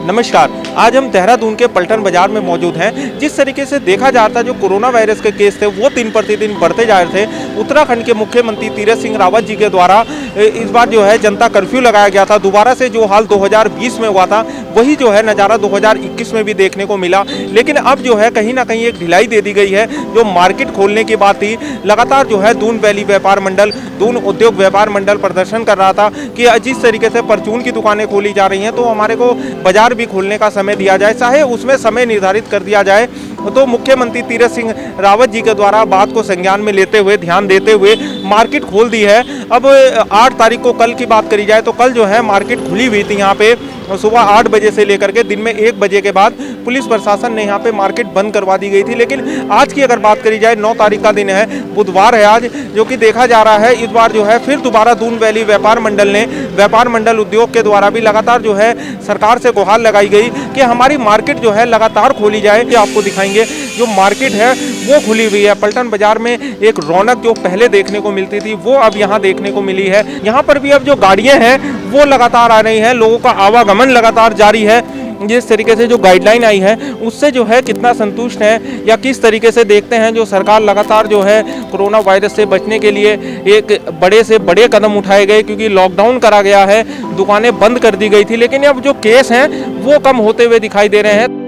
नमस्कार। आज हम देहरादून के पलटन बाजार में मौजूद हैं। जिस तरीके से देखा जाता जो कोरोना वायरस के केस थे वो दिन प्रतिदिन बढ़ते जा रहे थे। उत्तराखंड के मुख्यमंत्री तीरथ सिंह रावत जी के द्वारा इस बार जो है जनता कर्फ्यू लगाया गया था। दोबारा से जो हाल 2020 में हुआ था वही जो है नज़ारा 2021 में भी देखने को मिला। लेकिन अब जो है कहीं ना कहीं एक ढिलाई दे दी गई है। जो मार्केट खोलने की बात थी, लगातार जो है दून वैली व्यापार मंडल, दून उद्योग व्यापार मंडल प्रदर्शन कर रहा था कि जिस तरीके से परचून की दुकानें खोली जा रही हैं तो हमारे को बाजार भी खोलने का समय दिया जाए, चाहे उसमें समय निर्धारित कर दिया जाए। तो मुख्यमंत्री तीरथ सिंह रावत जी के द्वारा बात को संज्ञान में लेते हुए, ध्यान देते हुए मार्केट खोल दी है। अब 8 तारीख को कल की बात करी जाए तो कल जो है मार्केट खुली हुई थी। यहाँ पे सुबह 8 बजे से लेकर के दिन में 1 बजे के बाद पुलिस प्रशासन ने यहाँ पे मार्केट बंद करवा दी गई थी। लेकिन आज की अगर बात करी जाए, 9 तारीख का दिन है, बुधवार है आज, जो कि देखा जा रहा है इस बार जो है फिर दोबारा दून वैली व्यापार मंडल ने, व्यापार मंडल उद्योग के द्वारा भी लगातार जो है सरकार से गुहार लगाई गई कि हमारी मार्केट जो है लगातार खोली जाए। कि आपको दिखाएंगे जो मार्केट है वो खुली हुई है। पलटन बाजार में एक रौनक जो पहले देखने को मिलती थी वो अब यहाँ देखने को मिली है। यहाँ पर भी अब जो गाड़ियाँ हैं वो लगातार आ रही हैं, लोगों का आवागमन लगातार जारी है। जिस तरीके से जो गाइडलाइन आई है उससे जो है कितना संतुष्ट है या किस तरीके से देखते हैं जो सरकार लगातार जो है कोरोना वायरस से बचने के लिए एक बड़े से बड़े कदम उठाए गए, क्योंकि लॉकडाउन करा गया है, दुकानें बंद कर दी गई थी। लेकिन अब जो केस हैं वो कम होते हुए दिखाई दे रहे हैं।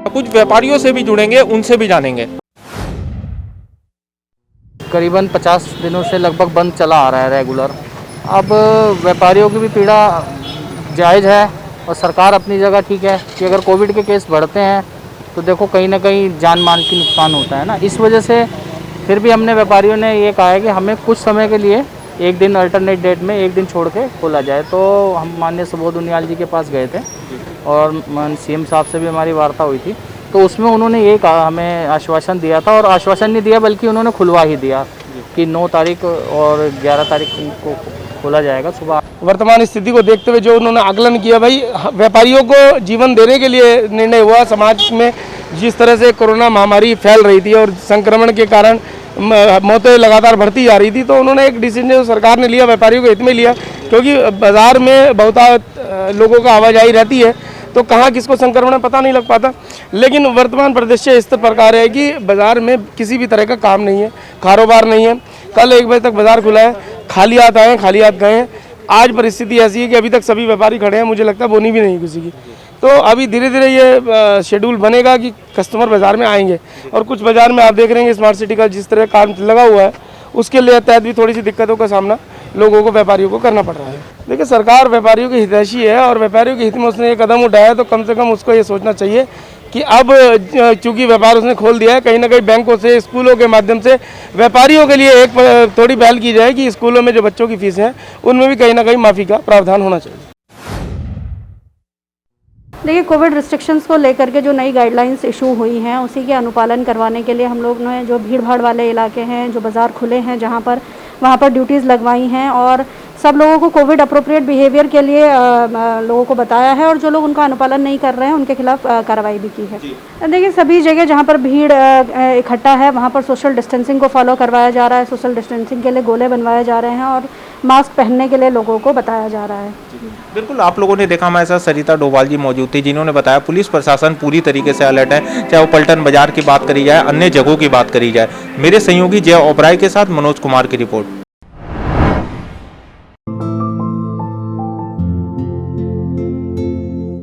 कुछ व्यापारियों से भी जुड़ेंगे, उनसे भी जानेंगे। करीबन 50 दिनों से लगभग बंद चला आ रहा है रेगुलर। अब व्यापारियों की भी पीड़ा जायज़ है और सरकार अपनी जगह ठीक है कि अगर कोविड के केस बढ़ते हैं तो देखो कहीं ना कहीं जान माल की नुकसान होता है ना। इस वजह से फिर भी हमने व्यापारियों ने ये कहा है कि हमें कुछ समय के लिए एक दिन अल्टरनेट डेट में एक दिन छोड़ के खोला जाए। तो हम माननीय सुबोध उनियाल जी के पास गए थे और सीएम साहब से भी हमारी वार्ता हुई थी। तो उसमें उन्होंने ये कहा, हमें आश्वासन दिया था, और आश्वासन नहीं दिया बल्कि उन्होंने खुलवा ही दिया कि 9 तारीख और 11 तारीख को खोला जाएगा सुबह। वर्तमान स्थिति को देखते हुए जो उन्होंने आकलन किया, भाई व्यापारियों को जीवन देने के लिए निर्णय हुआ। समाज में जिस तरह से कोरोना महामारी फैल रही थी और संक्रमण के कारण मौतें लगातार बढ़ती जा रही थी, तो उन्होंने एक डिसीजन सरकार ने लिया, व्यापारियों के हित में लिया, क्योंकि बाजार में बहुत लोगों का आवाजाही रहती है तो कहाँ किसको संक्रमण है पता नहीं लग पाता। लेकिन वर्तमान परिदृश्य इस प्रकार है कि बाजार में किसी भी तरह का काम नहीं है, कारोबार नहीं है। कल 1 बजे तक बाजार खुला है, खाली हाथ आए, खाली हाथ गए हैं। आज परिस्थिति ऐसी है कि अभी तक सभी व्यापारी खड़े हैं, मुझे लगता है बोनी भी नहीं किसी की। तो अभी धीरे धीरे ये शेड्यूल बनेगा कि कस्टमर बाज़ार में आएंगे। और कुछ बाज़ार में आप देख रहे हैं स्मार्ट सिटी का जिस तरह काम लगा हुआ है उसके लिए तहत भी थोड़ी सी दिक्कतों का सामना लोगों को, व्यापारियों को करना पड़ रहा है। देखिए, सरकार व्यापारियों की हितैषी है और व्यापारियों के हित में उसने ये कदम उठाया तो कम से कम उसको ये सोचना चाहिए कि अब चूंकि व्यापार उसने खोल दिया है, कहीं ना कहीं बैंकों से, स्कूलों के माध्यम से व्यापारियों के लिए एक थोड़ी पहल की जाए कि स्कूलों में जो बच्चों की फीस है उनमें भी कहीं ना कहीं माफ़ी का प्रावधान होना चाहिए। देखिए, कोविड रिस्ट्रिक्शंस को लेकर के जो नई गाइडलाइंस इशू हुई हैं उसी के अनुपालन करवाने के लिए हम लोग ने जो भीड़ भाड़ वाले इलाके हैं, जो बाज़ार खुले हैं जहाँ पर, वहाँ पर ड्यूटीज़ लगवाई हैं और सब लोगों को कोविड अप्रोप्रिएट बिहेवियर के लिए लोगों को बताया है और जो लोग उनका अनुपालन नहीं कर रहे हैं उनके खिलाफ कार्रवाई भी की है। देखिए, सभी जगह जहाँ पर भीड़ इकट्ठा है वहाँ पर सोशल डिस्टेंसिंग को फॉलो करवाया जा रहा है। सोशल डिस्टेंसिंग के लिए गोले बनवाए जा रहे हैं और मास्क पहनने के लिए लोगों को बताया जा रहा है। बिल्कुल, आप लोगों ने देखा हमारे साथ सरिता डोभाल जी मौजूद थी, जिन्होंने बताया पुलिस प्रशासन पूरी तरीके से अलर्ट है, चाहे वो पलटन बाजार की बात करी जाए, अन्य जगहों की बात करी जाए। मेरे सहयोगी जय ओबराय के साथ मनोज कुमार की रिपोर्ट।